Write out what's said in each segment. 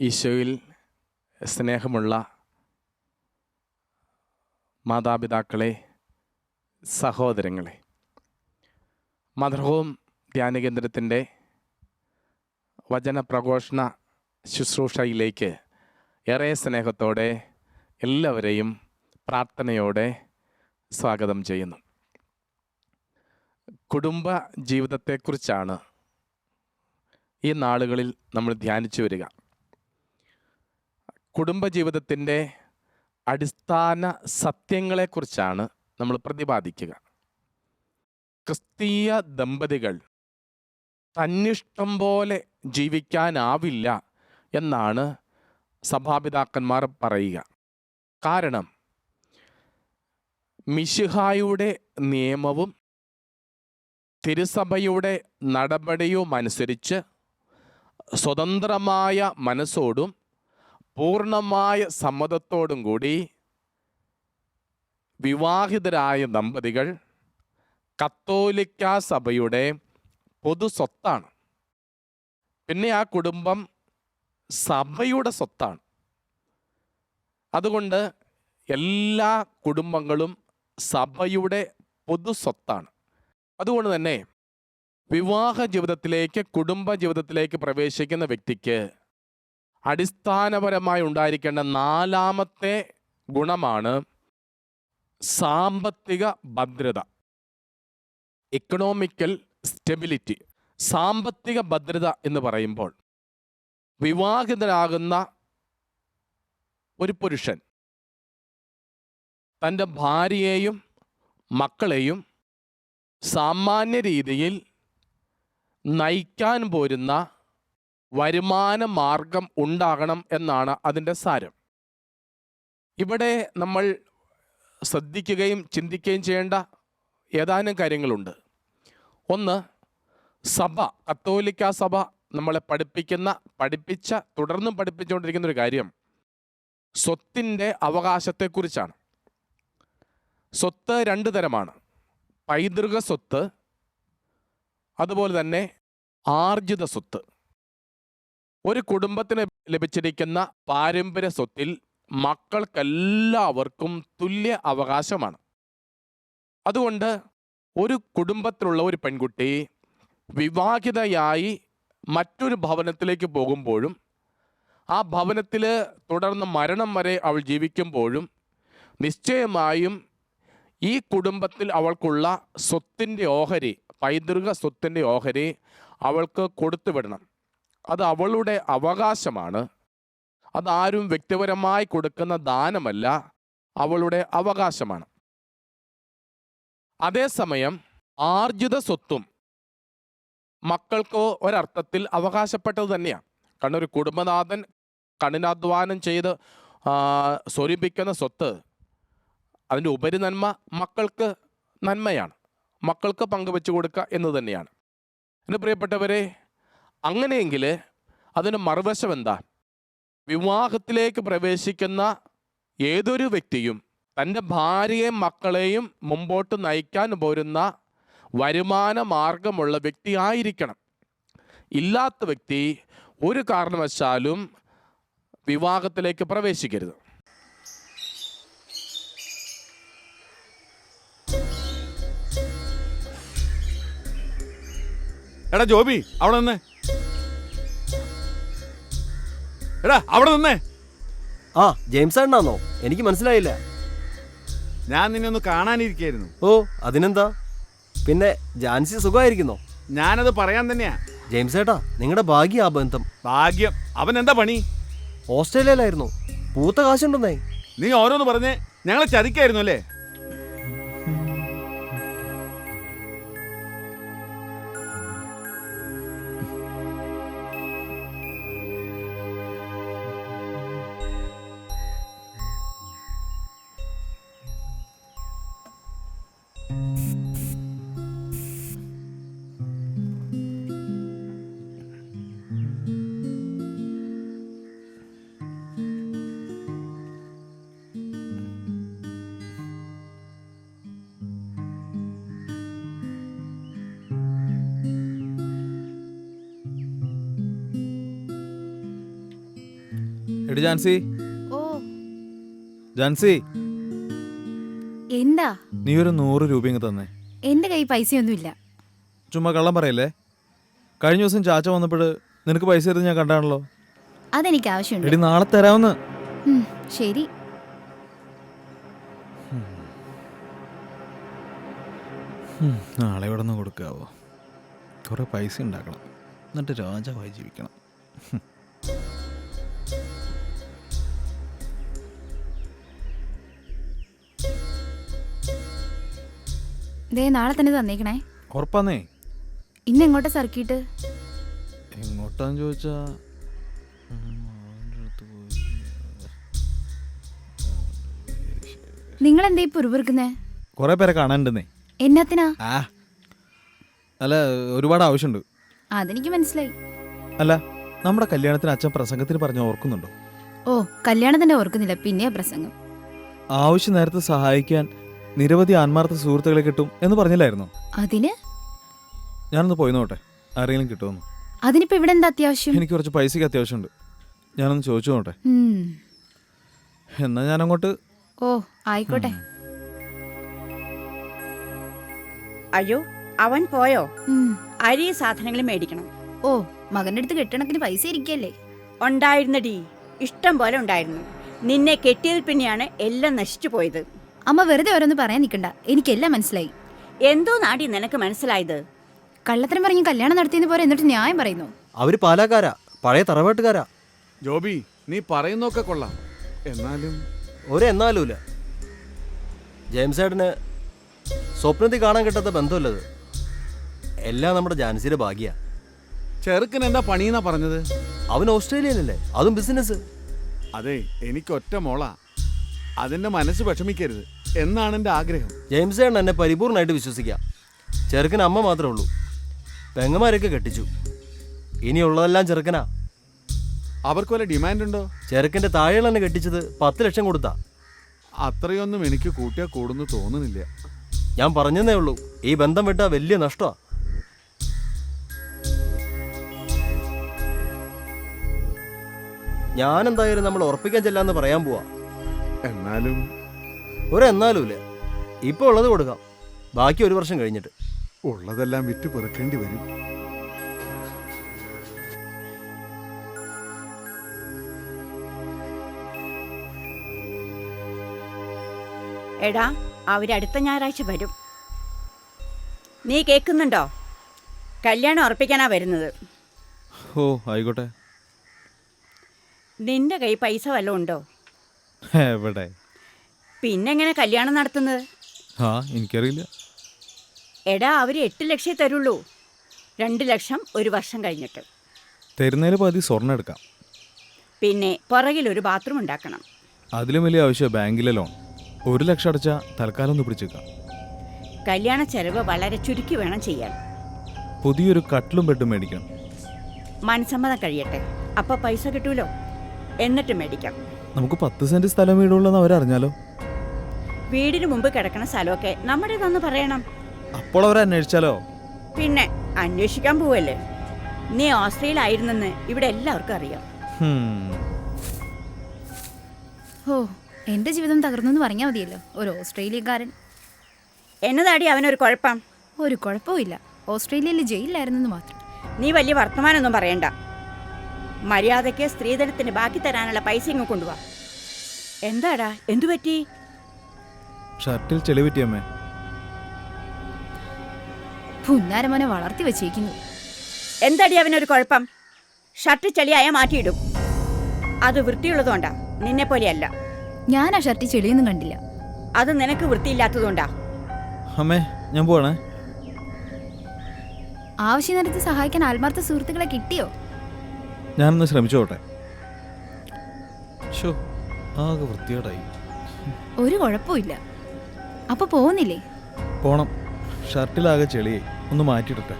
ഈശോയിൽ സ്നേഹമുള്ള മാതാപിതാക്കളെ, സഹോദരങ്ങളെ, മദർ ഹോം ധ്യാനകേന്ദ്രത്തിൻ്റെ വചനപ്രഘോഷണ ശുശ്രൂഷയിലേക്ക് ഏറെ സ്നേഹത്തോടെ എല്ലാവരെയും പ്രാർത്ഥനയോടെ സ്വാഗതം ചെയ്യുന്നു. കുടുംബ ജീവിതത്തെക്കുറിച്ചാണ് ഈ നാളുകളിൽ നമ്മൾ ധ്യാനിച്ചു വരിക. കുടുംബജീവിതത്തിൻ്റെ അടിസ്ഥാന സത്യങ്ങളെക്കുറിച്ചാണ് നമ്മൾ പ്രതിപാദിക്കുക. ക്രിസ്തീയ ദമ്പതികൾ തന്നിഷ്ടം പോലെ ജീവിക്കാനാവില്ല എന്നാണ് സഭാപിതാക്കന്മാർ പറയുക. കാരണം മിശിഹായുടെ നിയമവും തിരുസഭയുടെ നടപടിയുമനുസരിച്ച് സ്വതന്ത്രമായ മനസ്സോടും പൂർണ്ണമായ സമ്മതത്തോടും കൂടി വിവാഹിതരായ ദമ്പതികൾ കത്തോലിക്ക സഭയുടെ പൊതു സ്വത്താണ്. പിന്നെ ആ കുടുംബം സഭയുടെ സ്വത്താണ്. അതുകൊണ്ട് എല്ലാ കുടുംബങ്ങളും സഭയുടെ പൊതു സ്വത്താണ്. അതുകൊണ്ട് തന്നെ വിവാഹ ജീവിതത്തിലേക്ക്, കുടുംബ ജീവിതത്തിലേക്ക് പ്രവേശിക്കുന്ന വ്യക്തിക്ക് അടിസ്ഥാനപരമായി ഉണ്ടായിരിക്കേണ്ട നാലാമത്തെ ഗുണമാണ് സാമ്പത്തിക ഭദ്രത, എക്കണോമിക്കൽ സ്റ്റെബിലിറ്റി. സാമ്പത്തിക ഭദ്രത എന്ന് പറയുമ്പോൾ വിവാഹിതരാകുന്ന ഒരു പുരുഷൻ തൻ്റെ ഭാര്യയെയും മക്കളെയും സാമാന്യ രീതിയിൽ നയിക്കാൻ പോരുന്ന വരുമാന മാർഗം ഉണ്ടാകണം എന്നാണ് അതിൻ്റെ സാരം. ഇവിടെ നമ്മൾ ശ്രദ്ധിക്കുകയും ചിന്തിക്കുകയും ചെയ്യേണ്ട ഏതാനും കാര്യങ്ങളുണ്ട്. ഒന്ന്, സഭ, കത്തോലിക്ക സഭ നമ്മളെ പഠിപ്പിച്ച തുടർന്നും പഠിപ്പിച്ചുകൊണ്ടിരിക്കുന്ന ഒരു കാര്യം സ്വത്തിൻ്റെ അവകാശത്തെക്കുറിച്ചാണ്. സ്വത്ത് രണ്ട് തരമാണ്: പൈതൃക സ്വത്ത്, അതുപോലെ തന്നെ ആർജിത സ്വത്ത്. ഒരു കുടുംബത്തിന് ലഭിച്ചിരിക്കുന്ന പാരമ്പര്യ സ്വത്തിൽ മക്കൾക്കെല്ലാവർക്കും തുല്യ അവകാശമാണ്. അതുകൊണ്ട് ഒരു കുടുംബത്തിലുള്ള ഒരു പെൺകുട്ടി വിവാഹിതയായി മറ്റൊരു ഭവനത്തിലേക്ക് പോകുമ്പോഴും ആ ഭവനത്തിൽ തുടർന്ന് മരണം വരെ അവൾ ജീവിക്കുമ്പോഴും നിശ്ചയമായും ഈ കുടുംബത്തിൽ അവൾക്കുള്ള സ്വത്തിൻ്റെ ഓഹരി, പൈതൃക സ്വത്തിൻ്റെ ഓഹരി അവൾക്ക് കൊടുത്തുവിടണം. അത് അവളുടെ അവകാശമാണ്. അതാരും വ്യക്തിപരമായി കൊടുക്കുന്ന ദാനമല്ല, അവളുടെ അവകാശമാണ്. അതേസമയം ആർജിത സ്വത്തും മക്കൾക്ക് ഒരർത്ഥത്തിൽ അവകാശപ്പെട്ടത് തന്നെയാണ്. കാരണം ഒരു കുടുംബനാഥൻ കഠിനാധ്വാനം ചെയ്ത് സ്വരൂപിക്കുന്ന സ്വത്ത്, അതിൻ്റെ ഉപരി നന്മ മക്കൾക്ക് നന്മയാണ്, മക്കൾക്ക് പങ്കുവെച്ചു കൊടുക്കുക എന്ന് തന്നെയാണ്. എൻ്റെ പ്രിയപ്പെട്ടവരെ, അങ്ങനെയെങ്കിൽ അതിന് മറുവശം എന്താ? വിവാഹത്തിലേക്ക് പ്രവേശിക്കുന്ന ഏതൊരു വ്യക്തിയും തൻ്റെ ഭാര്യയെയും മക്കളെയും മുമ്പോട്ട് നയിക്കാൻ പോരുന്ന വരുമാന മാർഗമുള്ള വ്യക്തി ആയിരിക്കണം. ഇല്ലാത്ത വ്യക്തി ഒരു കാരണവശാലും വിവാഹത്തിലേക്ക് പ്രവേശിക്കരുത്. എടാ ജോബി, അവിടെ നിന്നേ. എടാ അവിടെ നിന്നേ. ആ, ജെയിംസ് ആണോ? എനിക്ക് മനസ്സിലായില്ല. ഞാൻ നിന്നെ ഒന്ന് കാണാനിരിക്കായിരുന്നു. ഓ, അതിനെന്താ? പിന്നെ ജാൻസി സുഖമായിരിക്കുന്നോ? ഞാനത് പറയാൻ തന്നെയാ. ജെയിംസ് ഏട്ടാ, നിങ്ങളുടെ ഭാഗ്യ ആ ബന്ധം. ഭാഗ്യം? അവൻ എന്താ പണി? ഓസ്ട്രേലിയയിലായിരുന്നു. പൂത്ത കാശുണ്ടെന്നേ. നീ ഓരോന്ന് പറഞ്ഞ് ഞങ്ങളെ ചതിക്കായിരുന്നു അല്ലേ? എടി ജാൻസി, ഓ ജാൻസി, എന്താ? നീ ഒരു 100 രൂപ ഇങ്ങ് തന്നെ. എന്റെ കൈ പൈസയൊന്നുമില്ല. ചുമ്മാ കള്ളം പറയല്ലേ. കഴിഞ്ഞ ദിവസം ചാച്ച വന്നപ്പോൾ നിനക്ക് പൈസ തരുന്നത് ഞാൻ കണ്ടാണല്ലോ. അതെനിക്ക് ആവശ്യമുണ്ട്. എടി നാളെ തരാമെന്ന്. ശരി. നാളെ ഇവിടെ നിന്ന് കൊടുക്കാവോ? കുറെ പൈസ ഉണ്ടാക്കണം, എന്നിട്ട് രാജാവായി ജീവിക്കണം. ദേ നാളെ തന്നെ തന്നേക്കണേ. ഉറപ്പാന്നേ. ഇന്ന് എങ്ങോട്ടാ സർക്കിട്ട്? എങ്ങോട്ടാന്ന് ചോദിച്ചാ നിങ്ങൾ എന്തേ പുറപുറുക്കുന്നേ? കുറെ പേരെ കാണാനുണ്ടെന്നേ. എന്നത്തിനാ? അല്ല, ഒരുപാട് ആവശ്യമുണ്ട്. അതെനിക്ക് മനസ്സിലായി. അല്ല, നമ്മുടെ കല്യാണത്തിന് അച്ഛൻ പ്രസംഗത്തിന് പറഞ്ഞ ഓർക്കുന്നുണ്ടോ? ഓ, കല്യാണത്തിന്റെ ഓർക്കുന്നില്ല, പിന്നെ പ്രസംഗം. ആവശ്യ നേരത്തെ സഹായിക്കാൻ നിരവധി ആത്മാർത്ഥ സുഹൃത്തുക്കളെ കിട്ടും എന്ന് പറഞ്ഞില്ലായിരുന്നു? അതിന് ഞാനൊന്ന് പോയി നോട്ടെ, ആരെങ്കിലും കിട്ടുമെന്ന്. അതിനിപ്പോ ഇവിടെ എന്താ അത്യാവശ്യം? എനിക്ക് കുറച്ച് പൈസക്ക് അത്യാവശ്യമുണ്ട്. ഞാനൊന്ന് ചോദിച്ചു നോട്ടെ. എന്നാ ഞാനങ്ങോട്ട്. ഓ, ആയിക്കോട്ടെ. അയ്യോ, അവൻ പോയോ? അരി സാധനങ്ങൾ മേടിക്കണം. ഓ, മകന്റെ അടുത്ത് കെട്ടണക്കിന് പൈസ ഇരിക്കല്ലേ? ഉണ്ടായിരുന്നടി, ഇഷ്ടം പോലെ ഉണ്ടായിരുന്നു. നിന്നെ കെട്ടിയതിൽ പിന്നെയാണ് എല്ലാം നശിച്ചു പോയത്. അമ്മ വെറുതെ ഓരോന്ന് പറയാൻ നിൽക്കണ്ട, എനിക്കെല്ലാം മനസ്സിലായി. എന്തോ നാടി നിനക്ക് മനസ്സിലായത്? കള്ളത്തരം പറഞ്ഞ് കല്യാണം നടത്തിയെന്ന് പോലെ എന്നിട്ട് ന്യായം പറയുന്നു. അവര് പാലാക്കാരാ, പഴയ തറവാട്ടുകാരാ. ജോബി, നീ പറയുന്നൊക്കെ കൊള്ളാം, എന്നാലും എന്നാലുമില്ല. ജെയിംസ് ഏട്ടന് സ്വപ്നത്തിൽ കാണാൻ കിട്ടാത്ത ബന്ധമല്ലത്. എല്ലാം നമ്മുടെ ജാൻസിയുടെ ഭാഗ്യ. ചെറുക്കൻ എന്താ പണിയെന്നാ പറഞ്ഞത്? അവൻ ഓസ്ട്രേലിയയിലല്ലേ, അതും ബിസിനസ്. അതെ, എനിക്ക് ഒറ്റ മോളാ. അതിന്റെ മനസ്സ് വിഷമിക്കരുത് എന്നാണ് എൻ്റെ ആഗ്രഹം. ജെയിംസ് ഏട്ടൻ എന്നെ പരിപൂർണമായിട്ട് വിശ്വസിക്കാം. ചെറുക്കന് അമ്മ മാത്രമേ ഉള്ളൂ. പെങ്ങന്മാരൊക്കെ കെട്ടിച്ചു. ഇനിയുള്ളതെല്ലാം ചെറുക്കനാ. അവർക്ക് വല്ല ഡിമാൻഡ് ഉണ്ടോ? ചെറുക്കൻ്റെ താഴെയുള്ള എന്നെ കെട്ടിച്ചത് 10 ലക്ഷം കൊടുത്താ. അത്രയൊന്നും എനിക്ക് കൂട്ടിയാൽ കൂടുന്നു തോന്നുന്നില്ല. ഞാൻ പറഞ്ഞതേ ഉള്ളൂ, ഈ ബന്ധം വിട്ടാ വലിയ നഷ്ടമാ. ഞാനെന്തായാലും നമ്മൾ ഉറപ്പിക്കാൻ ചെല്ലാന്ന് പറയാൻ പോവാ. എന്നാലും എന്നാലുമില്ല. ഇപ്പൊ ഉള്ളത് കൊടുക്കാം, ബാക്കി 1 വർഷം കഴിഞ്ഞിട്ട്. ഉള്ളതെല്ലാം വിറ്റ് പെറുക്കേണ്ടി വരും. എടാ, അവരടുത്ത ഞായറാഴ്ച വരും. നീ കേൾക്കുന്നുണ്ടോ? കല്യാണം ഉറപ്പിക്കാനാ വരുന്നത്. ഓ, ആയിക്കോട്ടെ. നിന്റെ കൈ പൈസ വല്ലതും ഉണ്ടോ? എവിടെ? പിന്നെങ്ങനെ കല്യാണം നടത്തുന്നത്? എനിക്കറിയില്ല. എടാ അവർ 8 ലക്ഷം തരുള്ളൂ. 2 ലക്ഷം ഒരു വർഷം കഴിഞ്ഞിട്ട്. തരുന്നതിൽ പകുതി സ്വർണ്ണം എടുക്കാം. പിന്നെ പുറകിൽ ഒരു ബാത്റൂം ഉണ്ടാക്കണം. അതിലും വലിയ ആവശ്യം ബാങ്കിലെ ലോൺ. 1 ലക്ഷം അടച്ചാൽ തൽക്കാലം ഒന്ന് പിടിച്ചേക്കാം. കല്യാണ ചെലവ് വളരെ ചുരുക്കി വേണം ചെയ്യാൻ. പുതിയൊരു കട്ടിലും ബെഡും മേടിക്കണം. മനസ്സമ്മതം കഴിയട്ടെ, അപ്പോൾ പൈസ കിട്ടൂലോ. എന്നിട്ട് മേടിക്കാം. നമുക്ക് 10 സെന്റ് സ്ഥലം വീടുള്ളതെന്ന് അവരറിഞ്ഞാലോ? വീടിന് മുമ്പ് കിടക്കുന്ന സ്ഥലമൊക്കെ നമ്മുടേതെന്ന് പറയണം. അപ്പോൾ അവരന്വേഷിച്ചാലോ? പിന്നെ അന്വേഷിക്കാൻ പോവല്ലേ. നീ ഓസ്ട്രേലിയയിലായിരുന്നെന്ന് ഇവിടെ എല്ലാവർക്കും അറിയാം. ഓ, എന്റെ ജീവിതം തകർന്നു പറഞ്ഞാൽ മതിയല്ലോ. ഒരു ഓസ്ട്രേലിയക്കാരൻ. എന്നതാടി അവനൊരു കുഴപ്പം? ഒരു കുഴപ്പമില്ല, ഓസ്ട്രേലിയയിൽ ജയിലിലായിരുന്നെന്ന് മാത്രം. നീ വലിയ വർത്തമാനമൊന്നും പറയണ്ട. മര്യാദയ്ക്ക് സ്ത്രീധനത്തിന് ബാക്കി തരാനുള്ള പൈസ ഇങ്ങ് കൊണ്ടുപോവാ. എന്താടാ, എന്തു പറ്റി? ഷർട്ടിൽ ചെളി പറ്റിയമ്മേ. പുന്നാരമോനെ വളർത്തി വെച്ചേക്കുന്നു. എന്താടി അവനൊരു കുഴപ്പം? ഷർട്ട് ചെളിയായ മാറ്റിയിടും. അത് വൃത്തിയുള്ളതുകൊണ്ടാ, നിന്നെ പോലെയല്ല. ഞാൻ ആ ഷർട്ട് ചെളിയൊന്നും കണ്ടില്ല. അത് നിനക്ക് വൃത്തിയില്ലാത്തതുകൊണ്ടാ. അമ്മേ, ഞാൻ പോവാണേ. ആവശ്യ നേരത്ത് സഹായിക്കാൻ ആത്മാർത്ഥ സുഹൃത്തുക്കളെ കിട്ടിയോ? ഞാനൊന്ന് ശ്രമിച്ചോട്ടെ. ഷോ, ആകെ വൃത്തിയോടായി. ഒരു കുഴപ്പമില്ല. അപ്പൊ പോകുന്നില്ലേ? പോണം. ഷർട്ടിലാകെ ചെളിയായി, ഒന്ന് മാറ്റിയിട്ടെ.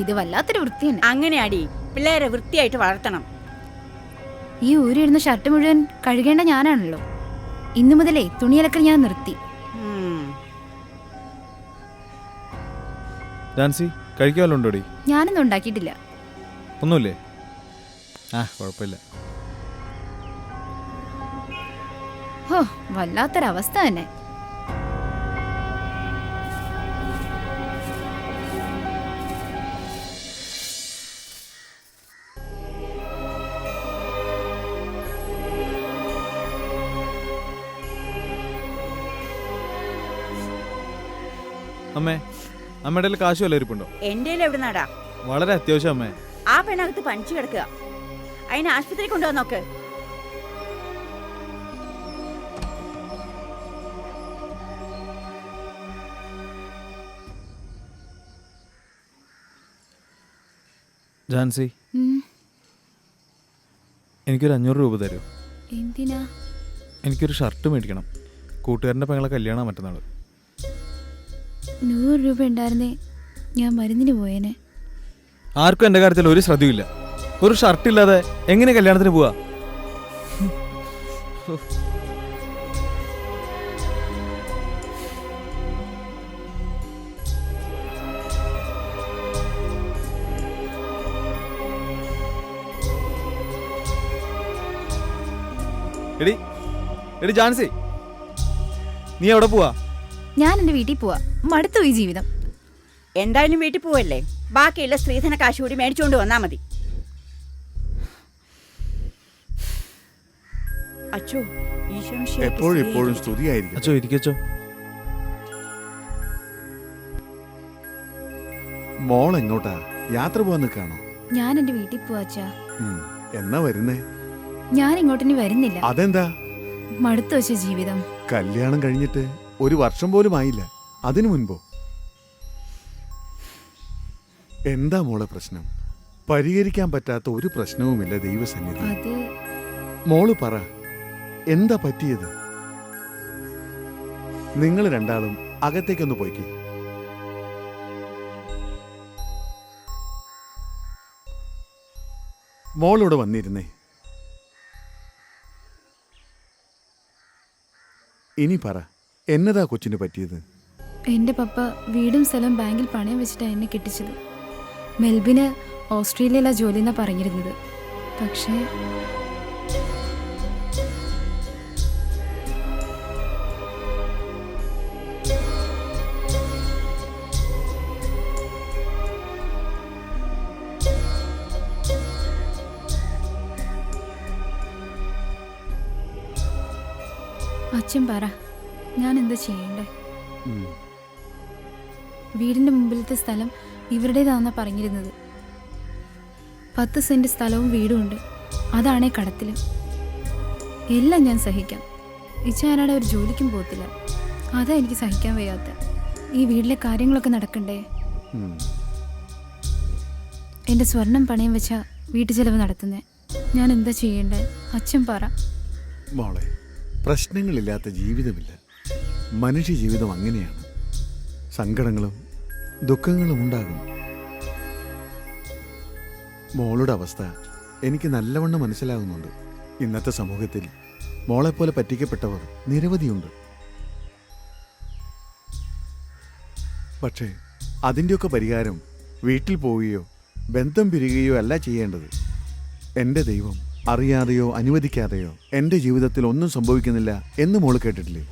ഇത് വല്ലാത്തൊരു വൃത്തി തന്നെ. അങ്ങനെയാടി പിള്ളേരെ വൃത്തിയായിട്ട് വളർത്തണം. ഈ ഊരിടുന്ന ഷർട്ട് മുഴുവൻ കഴുകേണ്ട ഞാനാണല്ലോ. ഇന്നു മുതലേ തുണിയലക്കൽ ഞാൻ നിർത്തി. ജാൻസി, കഴിക്കാമല്ലോണ്ടോടി? ഞാനൊന്നും ഉണ്ടാക്കിയിട്ടില്ല. ഒന്നുമില്ലേ? കുഴപ്പമില്ല. ഹോ, വല്ലാത്തൊരവസ്ഥ തന്നെ. അമ്മേ, അമ്മയുടെ കയ്യിൽ കാശ് വല്ല ഇരിപ്പുണ്ടോ? എന്റെ എവിടെ നാടാ? വളരെ അത്യാവശ്യം അമ്മേ. ആ പെണ്ണകത്ത് പനിച്ചു കിടക്കുക. അതിന് ആശുപത്രി കൊണ്ടുപോകാൻ നോക്ക്. ജാൻസി, എനിക്കൊരു 500 രൂപ തരൂ. എന്തിനാ? എനിക്കൊരു ഷർട്ട് മേടിക്കണം. കൂട്ടുകാരൻ്റെ പെങ്ങളെ കല്യാണം മറ്റന്നാൾ. 100 രൂപ ഉണ്ടായിരുന്നേ ഞാൻ മരുന്നിന് പോയേനെ. ആർക്കും എൻ്റെ കാര്യത്തിൽ ഒരു ശ്രദ്ധയില്ല. ഒരു ഷർട്ടില്ലാതെ എങ്ങനെ കല്യാണത്തിന് പോവാ? എടി എടി ജാൻസി, നീ എവിടെ പോവാ? ഞാൻ എൻ്റെ വീട്ടിൽ പോവാ. മടുത്തു ഈ ജീവിതം. എന്തായാലും വീട്ടിൽ പോവല്ലേ, ബാക്കിയുള്ള സ്ത്രീധന കാശ് കൂടി മേടിച്ചുകൊണ്ട് വന്നാ മതി. അച്ചോ, എപ്പോഴും എപ്പോഴും സ്തുതിയായിരിക്കും. അച്ചോ, ഇരിക്കച്ചോ. മോൾ എങ്ങോട്ടാ? യാത്ര പോവാൻ നിൽക്കാണോ? ഞാൻ എൻ്റെ വീട്ടിൽ പോവാച്ചാ. എന്നാ വരുന്നേ? ഞാൻ ഇങ്ങോട്ടിനി വരുന്നില്ല. അതെന്താ? മടുത്തു വെച്ച ജീവിതം. കല്യാണം കഴിഞ്ഞിട്ട് 1 വർഷം പോലും ആയില്ല. അതിനു മുൻപോ? എന്താ മോളെ പ്രശ്നം? പരിഹരിക്കാൻ പറ്റാത്ത ഒരു പ്രശ്നവുമില്ല ദൈവസന്നിധി. അത് മോള് പറ, എന്താ പറ്റിയത്? നിങ്ങൾ രണ്ടാളും അകത്തേക്കൊന്ന് പോയിക്കേ. മോളിവിടെ വന്നിരുന്നേ. ഇനി പറ, എന്നതാ കൊച്ചിന് പറ്റിയത്? എൻ്റെ പപ്പ വീടും സ്ഥലം ബാങ്കിൽ പണയം വെച്ചിട്ടാണ് എന്നെ കെട്ടിച്ചത്. മെൽബിന് ഓസ്ട്രേലിയയിലെ ജോലി എന്നാ പറഞ്ഞിരുന്നത്. പക്ഷേ അച്ഛൻ പറ, ഞാൻ എന്താ ചെയ്യണ്ടേ? വീടിൻ്റെ മുമ്പിലത്തെ സ്ഥലം ഇവരുടേതാണെന്നാ പറഞ്ഞിരുന്നത്. 10 സെന്റ് സ്ഥലവും വീടും ഉണ്ട്. അതാണേ കടത്തിലും. എല്ലാം ഞാൻ സഹിക്കാം. ഇച്ചാനാടെ ഒരു ജോലിക്കും പോകത്തില്ല. അതാ എനിക്ക് സഹിക്കാൻ വയ്യാത്ത. ഈ വീട്ടിലെ കാര്യങ്ങളൊക്കെ നടക്കണ്ടേ? ഉം. എൻ്റെ സ്വർണം പണയം വെച്ച വീട്ടു ചെലവ് നടത്തുന്നേ. ഞാൻ എന്താ ചെയ്യണ്ടേ? അച്ഛൻ പറ. മോളെ, പ്രശ്നങ്ങളില്ലാത്ത ജീവിതമില്ല. മനുഷ്യ ജീവിതം അങ്ങനെയാണ്. സങ്കടങ്ങളും ദുഃഖങ്ങളും ഉണ്ടാകും. മോളുടെ അവസ്ഥ എനിക്ക് നല്ലവണ്ണം മനസ്സിലാകുന്നുണ്ട്. ഇന്നത്തെ സമൂഹത്തിൽ മോളെപ്പോലെ പറ്റിക്കപ്പെട്ടവർ നിരവധിയുണ്ട്. പക്ഷേ അതിൻ്റെയൊക്കെ പരിഹാരം വീട്ടിൽ പോവുകയോ ബന്ധം പിരിയുകയോ അല്ല ചെയ്യേണ്ടത്. എൻ്റെ ദൈവം അറിയാതെയോ അനുവദിക്കാതെയോ എൻ്റെ ജീവിതത്തിൽ ഒന്നും സംഭവിക്കുന്നില്ല എന്ന് മോള് കേട്ടിട്ടില്ലേ?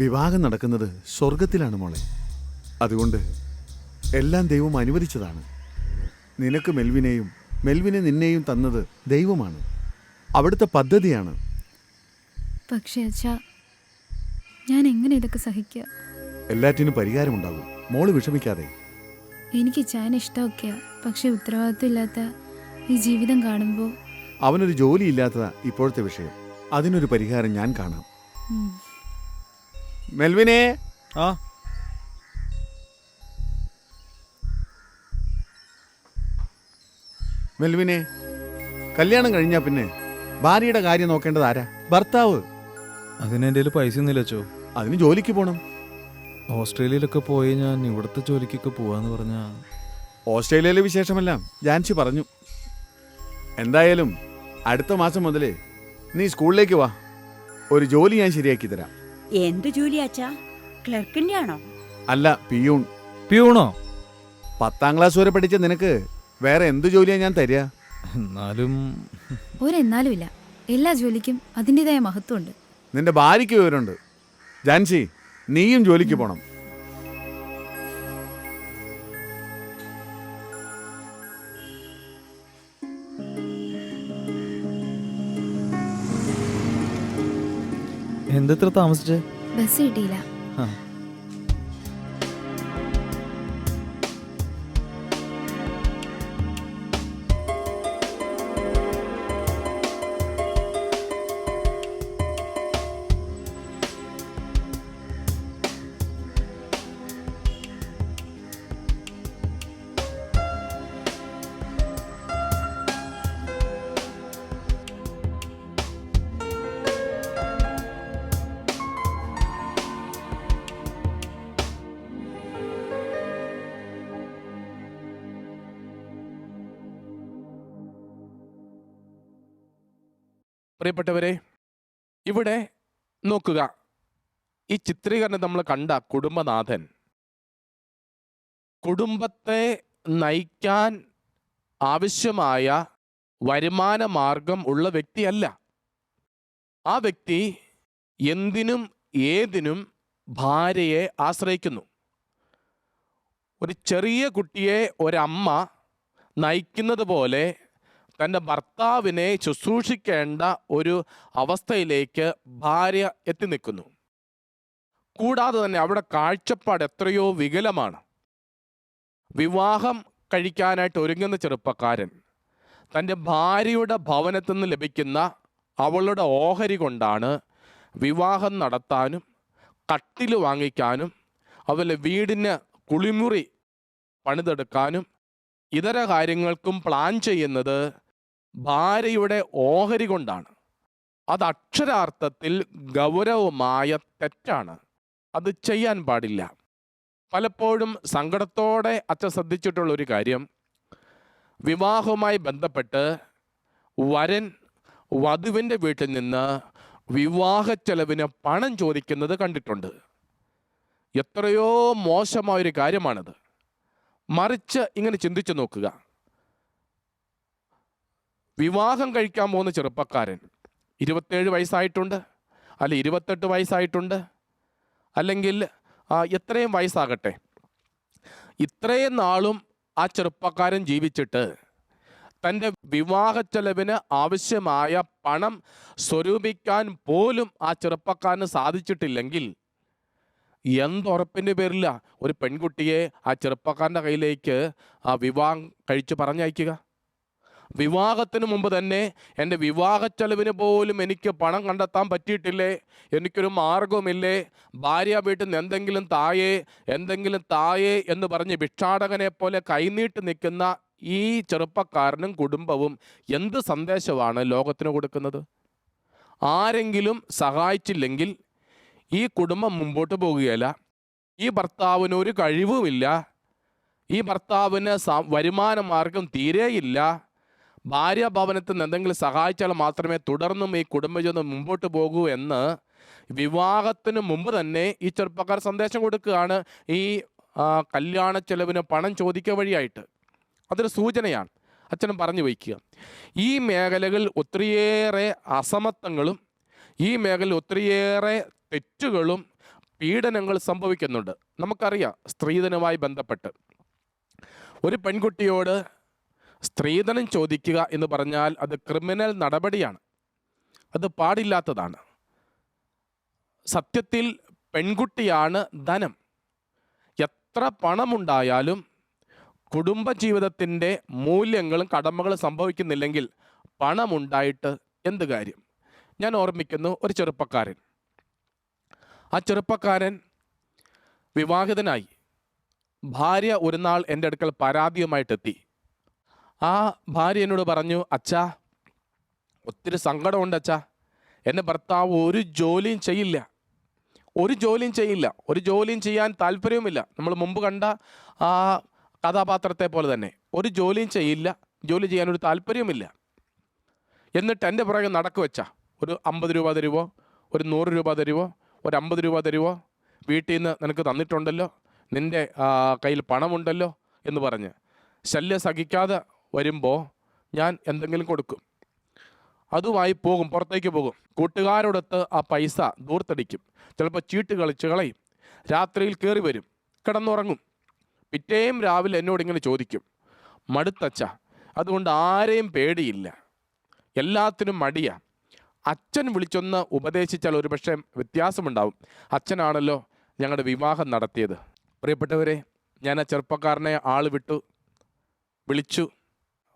വിവാഹം നടക്കുന്നത് സ്വർഗത്തിലാണ് മോളെ. അതുകൊണ്ട് എല്ലാം ദൈവം അനുവദിച്ചതാണ്. നിനക്ക് മെൽവിനെയും മെൽവിനെ നിന്നെയും തന്നത് ദൈവമാണ്. അവിടുത്തെ പദ്ധതിയാണ്. പക്ഷേ അച്ഛാ, ഞാൻ എങ്ങനെ ഇതൊക്കെ സഹിക്കുക? എല്ലാറ്റിനും പരിഹാരമുണ്ടാകും. മോള് വിഷമിക്കാതെ. എനിക്ക് ചായന ഇഷ്ടമൊക്കെയാ. പക്ഷെ ഉത്തരവാദിത്വം ഇല്ലാത്ത ഈ ജീവിതം കാണുമ്പോൾ അവനൊരു ജോലിയില്ലാത്തതാ ഇപ്പോഴത്തെ വിഷയം. അതിനൊരു പരിഹാരം ഞാൻ കാണാം. മെൽവിനെ, ആ മെൽവിനെ, കല്യാണം കഴിഞ്ഞാ പിന്നെ ഭാര്യയുടെ കാര്യം നോക്കേണ്ടത് ആരാ? ഭർത്താവ്. അതിന് എൻ്റെ കയ്യിൽ പൈസ ഒന്നുമില്ല അച്ചോ. അതിന് ജോലിക്ക് പോകണം. ഓസ്ട്രേലിയയിലൊക്കെ പോയി ഞാൻ ഇവിടുത്തെ ജോലിക്കൊക്കെ പോവാന്ന് പറഞ്ഞാ. ഓസ്ട്രേലിയയിലെ വിശേഷമെല്ലാം ജാൻസി പറഞ്ഞു. എന്തായാലും അടുത്ത മാസം മുതൽ നീ സ്കൂളിലേക്ക് വാ. ഒരു ജോലി ഞാൻ ശരിയാക്കി തരാം. എന്ത് ജോലി അച്ഛാ? ക്ലർക്കിന്റെ ആണോ? അല്ല, പിയൂൺ. പ്യൂണോ? 10ാം ക്ലാസ് വരെ പഠിച്ച നിനക്ക് വേറെ എന്ത് ജോലിയാ ഞാൻ തരിക? എന്നാലും ഒരെന്നാലും ഇല്ല. എല്ലാ ജോലിക്കും അതിൻ്റെതായ മഹത്വമുണ്ട്. നിന്റെ ഭാര്യയ്ക്ക് വിവരമുണ്ട്. ജാൻസി, നീയും ജോലിക്ക് പോണം. എന്തെത്ര താമസിച്ചേ? ബസ് കിട്ടിയില്ല. ആ പ്രിയപ്പെട്ടവരെ, ഇവിടെ നോക്കുക. ഈ ചിത്രീകരണം നമ്മൾ കണ്ട കുടുംബനാഥൻ കുടുംബത്തെ നയിക്കാൻ ആവശ്യമായ വരുമാന മാർഗം ഉള്ള വ്യക്തിയല്ല. ആ വ്യക്തി എന്തിനും ഏതിനും ഭാര്യയെ ആശ്രയിക്കുന്നു. ഒരു ചെറിയ കുട്ടിയെ ഒരമ്മ നയിക്കുന്നത് പോലെ തൻ്റെ ഭർത്താവിനെ ശുശ്രൂഷിക്കേണ്ട ഒരു അവസ്ഥയിലേക്ക് ഭാര്യ എത്തി നിൽക്കുന്നു. കൂടാതെ തന്നെ അവിടെ കാഴ്ചപ്പാട് എത്രയോ വികലമാണ്. വിവാഹം കഴിക്കാനായിട്ട് ഒരുങ്ങുന്ന ചെറുപ്പക്കാരൻ തൻ്റെ ഭാര്യയുടെ ഭവനത്തിൽ നിന്ന് ലഭിക്കുന്ന അവളുടെ ഓഹരി കൊണ്ടാണ് വിവാഹം നടത്താനും കട്ടിൽ വാങ്ങിക്കാനും അവളുടെ വീടിന് കുളിമുറി പണിതെടുക്കാനും ഇതര കാര്യങ്ങൾക്കും പ്ലാൻ ചെയ്യുന്നത് ഭാര്യയുടെ ഓഹരി കൊണ്ടാണ്. അത് അക്ഷരാർത്ഥത്തിൽ ഗൗരവമായ തെറ്റാണ്. അത് ചെയ്യാൻ പാടില്ല. പലപ്പോഴും സങ്കടത്തോടെ അച്ഛൻ ശ്രദ്ധിച്ചിട്ടുള്ളൊരു കാര്യം, വിവാഹവുമായി ബന്ധപ്പെട്ട് വരൻ വധുവിൻ്റെ വീട്ടിൽ നിന്ന് വിവാഹ ചെലവിന് പണം ചോദിക്കുന്നത് കണ്ടിട്ടുണ്ട്. എത്രയോ മോശമായൊരു കാര്യമാണത്. മറിച്ച് ഇങ്ങനെ ചിന്തിച്ചു നോക്കുക. വിവാഹം കഴിക്കാൻ പോകുന്ന ചെറുപ്പക്കാരൻ 27 വയസ്സായിട്ടുണ്ട്, അല്ല 28 വയസ്സായിട്ടുണ്ട്, അല്ലെങ്കിൽ എത്രയും വയസ്സാകട്ടെ, ഇത്രയും നാളും ആ ചെറുപ്പക്കാരൻ ജീവിച്ചിട്ട് തൻ്റെ വിവാഹ ചെലവിന് ആവശ്യമായ പണം സ്വരൂപിക്കാൻ പോലും ആ ചെറുപ്പക്കാരന് സാധിച്ചിട്ടില്ലെങ്കിൽ എന്തുറപ്പിൻ്റെ പേരില്ല ഒരു പെൺകുട്ടിയെ ആ ചെറുപ്പക്കാരൻ്റെ കയ്യിലേക്ക് ആ വിവാഹം കഴിച്ച് പറഞ്ഞയക്കുക? വിവാഹത്തിന് മുമ്പ് തന്നെ എൻ്റെ വിവാഹ ചെലവിന് പോലും എനിക്ക് പണം കണ്ടെത്താൻ പറ്റിയിട്ടില്ലേ, എനിക്കൊരു മാർഗവുമില്ലേ, ഭാര്യ വീട്ടിൽ നിന്ന് എന്തെങ്കിലും തായേ എന്ന് പറഞ്ഞ് ഭിക്ഷാടകനെ പോലെ കൈനീട്ടി നിൽക്കുന്ന ഈ ചെറുപ്പക്കാരനും കുടുംബവും എന്ത് സന്ദേശമാണ് ലോകത്തിന് കൊടുക്കുന്നത്? ആരെങ്കിലും സഹായിച്ചില്ലെങ്കിൽ ഈ കുടുംബം മുമ്പോട്ട് പോകുകയില്ല, ഈ ഭർത്താവിന് ഒരു കഴിവുമില്ല, ഈ ഭർത്താവിന് വരുമാന മാർഗം തീരെയില്ല, ഭാര്യ ഭവനത്തിൽ നിന്ന് എന്തെങ്കിലും സഹായിച്ചാൽ മാത്രമേ തുടർന്നും ഈ കുടുംബജീവിതം മുമ്പോട്ട് പോകൂ എന്ന് വിവാഹത്തിന് മുമ്പ് തന്നെ ഈ ചെറുപ്പക്കാർ സന്ദേശം കൊടുക്കുകയാണ് ഈ കല്യാണ ചെലവിന് പണം ചോദിക്കുക വഴിയായിട്ട്. അതൊരു സൂചനയാണ്. അച്ഛനും പറഞ്ഞു വയ്ക്കുക, ഈ മേഖലകളിൽ ഒത്തിരിയേറെ അസമത്വങ്ങളും ഈ മേഖലയിൽ ഒത്തിരിയേറെ തെറ്റുകളും പീഡനങ്ങൾ സംഭവിക്കുന്നുണ്ട്. നമുക്കറിയാം, സ്ത്രീധനവുമായി ബന്ധപ്പെട്ട് ഒരു പെൺകുട്ടിയോട് സ്ത്രീധനം ചോദിക്കുക എന്ന് പറഞ്ഞാൽ അത് ക്രിമിനൽ നടപടിയാണ്, അത് പാടില്ലാത്തതാണ്. സത്യത്തിൽ പെൺകുട്ടിയാണ് ധനം. എത്ര പണമുണ്ടായാലും കുടുംബജീവിതത്തിൻ്റെ മൂല്യങ്ങളും കടമകളും സംഭവിക്കുന്നില്ലെങ്കിൽ പണമുണ്ടായിട്ട് എന്ത് കാര്യം? ഞാൻ ഓർമ്മിക്കുന്നു ഒരു ചെറുപ്പക്കാരൻ. ആ ചെറുപ്പക്കാരൻ വിവാഹിതനായി. ഭാര്യ ഒരു നാൾ എൻ്റെ അടുക്കൽ പരാതിയുമായിട്ടെത്തി. ആ ഭാര്യ എന്നോട് പറഞ്ഞു, അച്ഛാ, ഒത്തിരി സങ്കടമുണ്ട് അച്ഛാ, എൻ്റെ ഭർത്താവ് ഒരു ജോലിയും ചെയ്യില്ല, ഒരു ജോലിയും ചെയ്യാൻ താല്പര്യവുമില്ല. നമ്മൾ മുമ്പ് കണ്ട ആ കഥാപാത്രത്തെ പോലെ തന്നെ ഒരു ജോലിയും ചെയ്യില്ല, ജോലി ചെയ്യാനൊരു താല്പര്യവുമില്ല. എന്നിട്ട് എൻ്റെ പുറകെ നടക്കുവച്ച ഒരു 50 രൂപ തരുവോ, ഒരു 100 രൂപ തരുവോ, ഒരു 50 രൂപ തരുവോ, വീട്ടിൽ നിന്ന് നിനക്ക് തന്നിട്ടുണ്ടല്ലോ, നിൻ്റെ കയ്യിൽ പണമുണ്ടല്ലോ എന്ന് പറഞ്ഞ് ശല്യം സഹിക്കാതെ വരുമ്പോൾ ഞാൻ എന്തെങ്കിലും കൊടുക്കും. അതുമായി പോകും, പുറത്തേക്ക് പോകും. കൂട്ടുകാരോടൊത്ത് ആ പൈസ ദൂർത്തടിക്കും. ചിലപ്പോൾ ചീട്ട് കളിച്ച് കളയും. രാത്രിയിൽ കയറി വരും, കിടന്നുറങ്ങും. പിറ്റേയും രാവിലെ എന്നോട് ഇങ്ങനെ ചോദിക്കും, മടുത്തച്ഛ, അതുകൊണ്ട് ആരെയും പേടിയില്ല, എല്ലാത്തിനും മടിയാ. അച്ഛൻ വിളിച്ചൊന്ന് ഉപദേശിച്ചാൽ ഒരു പക്ഷേ വ്യത്യാസമുണ്ടാവും. അച്ഛനാണല്ലോ ഞങ്ങളുടെ വിവാഹം നടത്തിയത്. പ്രിയപ്പെട്ടവരെ, ഞാൻ ആ ചെറുപ്പക്കാരനെ വിളിച്ചു.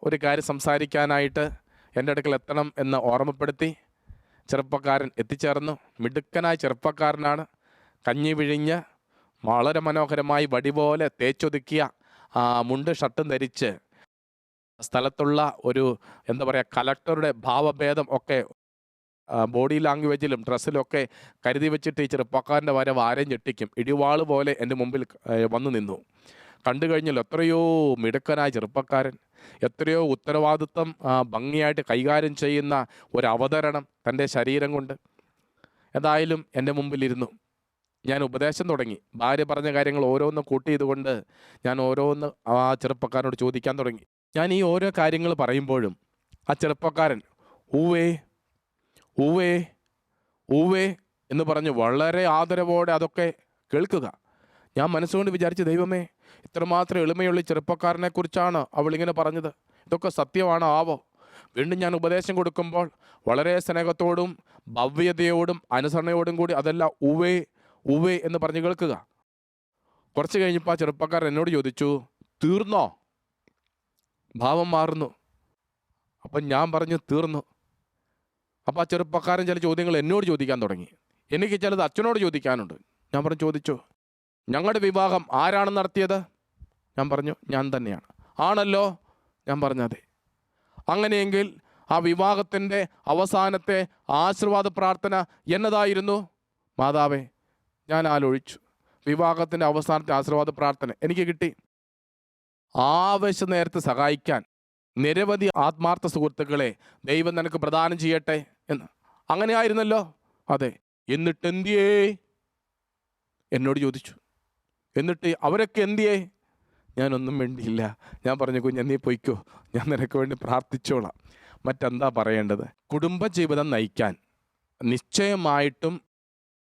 ഒരു കാര്യം സംസാരിക്കാനായിട്ട് എൻ്റെ അടുക്കൽ എത്തണം എന്ന് ഓർമ്മപ്പെടുത്തി. ചെറുപ്പക്കാരൻ എത്തിച്ചേർന്നു. മിടുക്കനായ ചെറുപ്പക്കാരനാണ്. കഞ്ഞി വിഴിഞ്ഞ് വളരെ മനോഹരമായി വടി പോലെ തേച്ചൊതുക്കിയ മുണ്ട് ഷർട്ടും ധരിച്ച് സ്ഥലത്തുള്ള ഒരു കലക്ടറുടെ ഭാവഭേദം ഒക്കെ ബോഡി ലാംഗ്വേജിലും ഡ്രസ്സിലൊക്കെ കരുതി വെച്ചിട്ട് ഈ ചെറുപ്പക്കാരൻ്റെ വരവ് ആരെയും ഞെട്ടിക്കും. ഇടിവാള് പോലെ എൻ്റെ മുമ്പിൽ വന്നു നിന്നു. കണ്ടു കഴിഞ്ഞാൽ എത്രയോ മിടുക്കനായ ചെറുപ്പക്കാരൻ, എത്രയോ ഉത്തരവാദിത്വം ഭംഗിയായിട്ട് കൈകാര്യം ചെയ്യുന്ന ഒരു അവതരണം തൻ്റെ ശരീരം കൊണ്ട്. ഏതായാലും എൻ്റെ മുമ്പിലിരുന്നു. ഞാൻ ഉപദേശം തുടങ്ങി. ഭാര്യ പറഞ്ഞ കാര്യങ്ങൾ ഓരോന്ന് കൂട്ടിയതുകൊണ്ട് ഞാൻ ഓരോന്ന് ആ ചെറുപ്പക്കാരനോട് ചോദിക്കാൻ തുടങ്ങി. ഞാൻ ഈ ഓരോ കാര്യങ്ങൾ പറയുമ്പോഴും ആ ചെറുപ്പക്കാരൻ ഊവേ ഊവേ ഊവേ എന്ന് പറഞ്ഞ് വളരെ ആദരവോടെ അതൊക്കെ കേൾക്കുക. ഞാൻ മനസ്സുകൊണ്ട് വിചാരിച്ചു, ദൈവമേ, ഇത്രമാത്രം എളിമയുള്ള ചെറുപ്പക്കാരനെക്കുറിച്ചാണ് അവളിങ്ങനെ പറഞ്ഞത്, ഇതൊക്കെ സത്യമാണോ ആവോ? വീണ്ടും ഞാൻ ഉപദേശം കൊടുക്കുമ്പോൾ വളരെ സ്നേഹത്തോടും ഭവ്യതയോടും അനുസരണയോടും കൂടി അതെല്ലാം ഊവേ ഊവേ എന്ന് പറഞ്ഞ് കേൾക്കുക. കുറച്ച് കഴിഞ്ഞപ്പോൾ ആ ചെറുപ്പക്കാരൻ എന്നോട് ചോദിച്ചു, തീർന്നോ? ഭാവം മാറുന്നു. അപ്പം ഞാൻ പറഞ്ഞു, തീർന്നു. അപ്പോൾ ആ ചെറുപ്പക്കാരൻ ചില ചോദ്യങ്ങൾ എന്നോട് ചോദിക്കാൻ തുടങ്ങി. എനിക്ക് ചിലത് അച്ഛനോട് ചോദിക്കാനുണ്ട്. ഞാൻ പറഞ്ഞു, ചോദിച്ചു. ഞങ്ങളുടെ വിവാഹം ആരാണ് നടത്തിയത്? ഞാൻ പറഞ്ഞു, ഞാൻ തന്നെയാണ്. ആണല്ലോ? ഞാൻ പറഞ്ഞു, അതെ. അങ്ങനെയെങ്കിൽ ആ വിവാഹത്തിൻ്റെ അവസാനത്തെ ആശീർവാദ പ്രാർത്ഥന എന്നതായിരുന്നു? മാതാവേ, ഞാൻ ആലോചിച്ചു. വിവാഹത്തിൻ്റെ അവസാനത്തെ ആശീർവാദ പ്രാർത്ഥന എനിക്ക് കിട്ടി. ആവശ്യ നേരത്തെ സഹായിക്കാൻ നിരവധി ആത്മാർത്ഥ സുഹൃത്തുക്കളെ ദൈവം നിനക്ക് പ്രദാനം ചെയ്യട്ടെ എന്ന്. അങ്ങനെയായിരുന്നല്ലോ? അതെ. എന്നിട്ട് എന്തിയേ എന്നോട് ചോദിച്ചു. എന്നിട്ട് അവരൊക്കെ എന്തിയേ? ഞാനൊന്നും വേണ്ടിയില്ല. ഞാൻ പറഞ്ഞു, കുഞ്ഞ് നീ പൊയ്ക്കോ, ഞാൻ നിനക്ക് വേണ്ടി പ്രാർത്ഥിച്ചോളാം. മറ്റെന്താ പറയേണ്ടത്? കുടുംബജീവിതം നയിക്കാൻ നിശ്ചയമായിട്ടും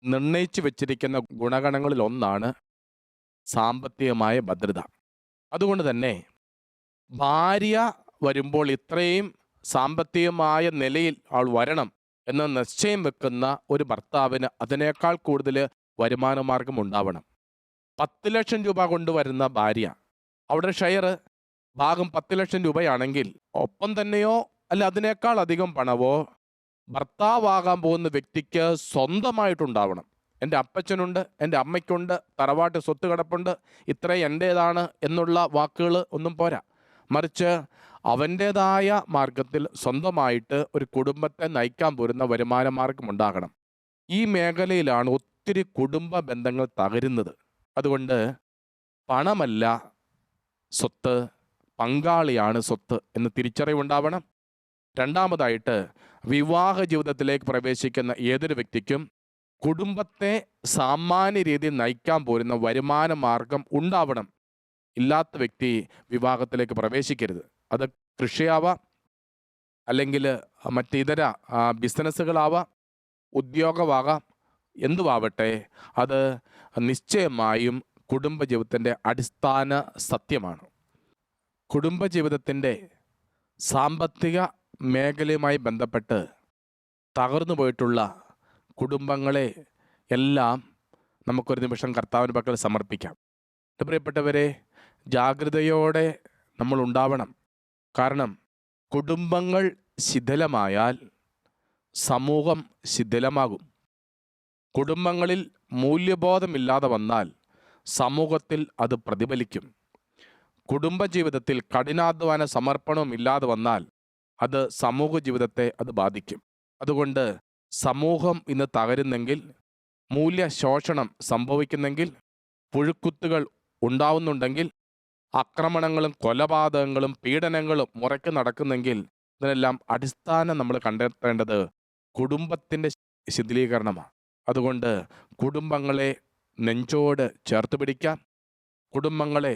നിർണയിച്ചു വെച്ചിരിക്കുന്ന ഗുണഗണങ്ങളിൽ ഒന്നാണ് സാമ്പത്തികമായ ഭദ്രത. അതുകൊണ്ട് തന്നെ ഭാര്യ വരുമ്പോൾ ഇത്രയും സാമ്പത്തികമായ നിലയിൽ അവൾ വരണം എന്ന് നിശ്ചയം വെക്കുന്ന ഒരു ഭർത്താവിന് അതിനേക്കാൾ കൂടുതൽ വരുമാന മാർഗം ഉണ്ടാവണം. 10 ലക്ഷം രൂപ കൊണ്ടുവരുന്ന ഭാര്യ, അവിടെ ഷെയർ ഭാഗം 10 ലക്ഷം രൂപയാണെങ്കിൽ ഒപ്പം തന്നെയോ അല്ല അതിനേക്കാൾ അധികം പണവോ ഭർത്താവാകാൻ പോകുന്ന വ്യക്തിക്ക് സ്വന്തമായിട്ടുണ്ടാവണം. എൻ്റെ അപ്പച്ചനുണ്ട്, എൻ്റെ അമ്മയ്ക്കുണ്ട്, തറവാട്ട് സ്വത്ത് കിടപ്പുണ്ട്, ഇത്രയും എൻ്റേതാണ് എന്നുള്ള വാക്കുകൾ ഒന്നും പോരാ. മറിച്ച് അവൻ്റേതായ മാർഗത്തിൽ സ്വന്തമായിട്ട് ഒരു കുടുംബത്തെ നയിക്കാൻ പോരുന്ന വരുമാന മാർഗം ഉണ്ടാകണം. ഈ മേഖലയിലാണ് ഒത്തിരി കുടുംബ ബന്ധങ്ങൾ തകരുന്നത്. അതുകൊണ്ട് പണമല്ല സ്വത്ത്, പങ്കാളിയാണ് സ്വത്ത് എന്ന് തിരിച്ചറിവുണ്ടാവണം. രണ്ടാമതായിട്ട് വിവാഹ ജീവിതത്തിലേക്ക് പ്രവേശിക്കുന്ന ഏതൊരു വ്യക്തിക്കും കുടുംബത്തെ സാമാന്യ രീതിയിൽ നയിക്കാൻ പോരുന്ന വരുമാന മാർഗം ഉണ്ടാവണം. ഇല്ലാത്ത വ്യക്തി വിവാഹത്തിലേക്ക് പ്രവേശിക്കരുത്. അത് കൃഷിയാവാം, അല്ലെങ്കിൽ മറ്റിതര ബിസിനസ്സുകളാവാം, ഉദ്യോഗമാകാം, എന്തുവാവട്ടെ, അത് നിശ്ചയമായും കുടുംബജീവിതത്തിൻ്റെ അടിസ്ഥാന സത്യമാണ്. കുടുംബജീവിതത്തിൻ്റെ സാമ്പത്തിക മേഖലയുമായി ബന്ധപ്പെട്ട് തകർന്നു പോയിട്ടുള്ള കുടുംബങ്ങളെ എല്ലാം നമുക്കൊരു നിമിഷം കർത്താവിന് പക്കൽ സമർപ്പിക്കാം. പ്രിയപ്പെട്ടവരെ, ജാഗ്രതയോടെ നമ്മൾ ഉണ്ടാവണം. കാരണം കുടുംബങ്ങൾ ശിഥിലമായാൽ സമൂഹം ശിഥിലമാകും. കുടുംബങ്ങളിൽ മൂല്യബോധമില്ലാതെ വന്നാൽ സമൂഹത്തിൽ അത് പ്രതിഫലിക്കും. കുടുംബജീവിതത്തിൽ കഠിനാധ്വാന സമർപ്പണവും ഇല്ലാതെ വന്നാൽ അത് സമൂഹ ജീവിതത്തെ അത് ബാധിക്കും. അതുകൊണ്ട് സമൂഹം ഇന്ന് തകരുന്നെങ്കിൽ, മൂല്യശോഷണം സംഭവിക്കുന്നെങ്കിൽ, പുഴുക്കുത്തുകൾ ഉണ്ടാവുന്നുണ്ടെങ്കിൽ, ആക്രമണങ്ങളും കൊലപാതകങ്ങളും പീഡനങ്ങളും മുറയ്ക്ക് നടക്കുന്നെങ്കിൽ, ഇതിനെല്ലാം അടിസ്ഥാനം നമ്മൾ കണ്ടെത്തേണ്ടത് കുടുംബത്തിൻ്റെ ശിഥിലീകരണമാണ്. അതുകൊണ്ട് കുടുംബങ്ങളെ നെഞ്ചോട് ചേർത്ത് പിടിക്കാം. കുടുംബങ്ങളെ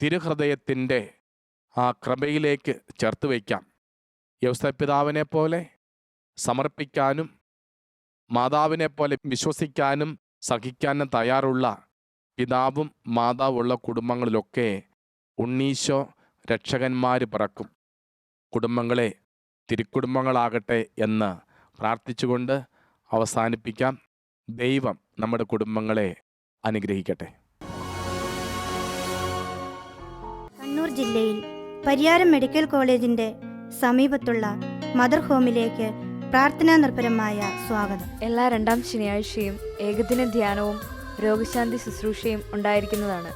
തിരുഹൃദയത്തിൻ്റെ ആ കൃപയിലേക്ക് ചേർത്ത് വയ്ക്കാം. യൗസപിതാവിനെ പോലെ സമർപ്പിക്കാനും മാതാവിനെ പോലെ വിശ്വസിക്കാനും സഹിക്കാനും തയ്യാറുള്ള പിതാവും മാതാവുള്ള കുടുംബങ്ങളിലൊക്കെ ഉണ്ണീശോ രക്ഷകന്മാർ പിറക്കും. കുടുംബങ്ങളെ തിരുക്കുടുംബങ്ങളാകട്ടെ എന്ന് പ്രാർത്ഥിച്ചുകൊണ്ട് അവസാനിപ്പിക്കാം. ദൈവം നമ്മുടെ കുടുംബങ്ങളെ അനുഗ്രഹിക്കട്ടെ. കണ്ണൂർ ജില്ലയിൽ പരിയാരം മെഡിക്കൽ കോളേജിന്റെ സമീപത്തുള്ള മദർ ഹോമിലേക്ക് പ്രാർത്ഥനാ നിർഭരമായ സ്വാഗതം. എല്ലാ 2-ാം ശനിയാഴ്ചയും ഏകദിന ധ്യാനവും രോഗശാന്തി ശുശ്രൂഷയും ഉണ്ടായിരിക്കുന്നതാണ്.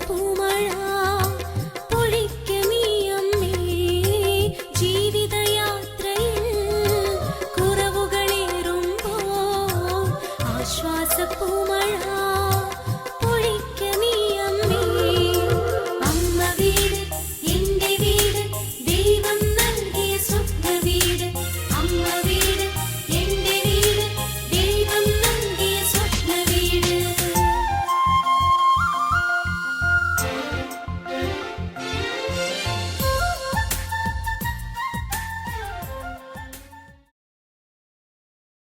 പൂമഴ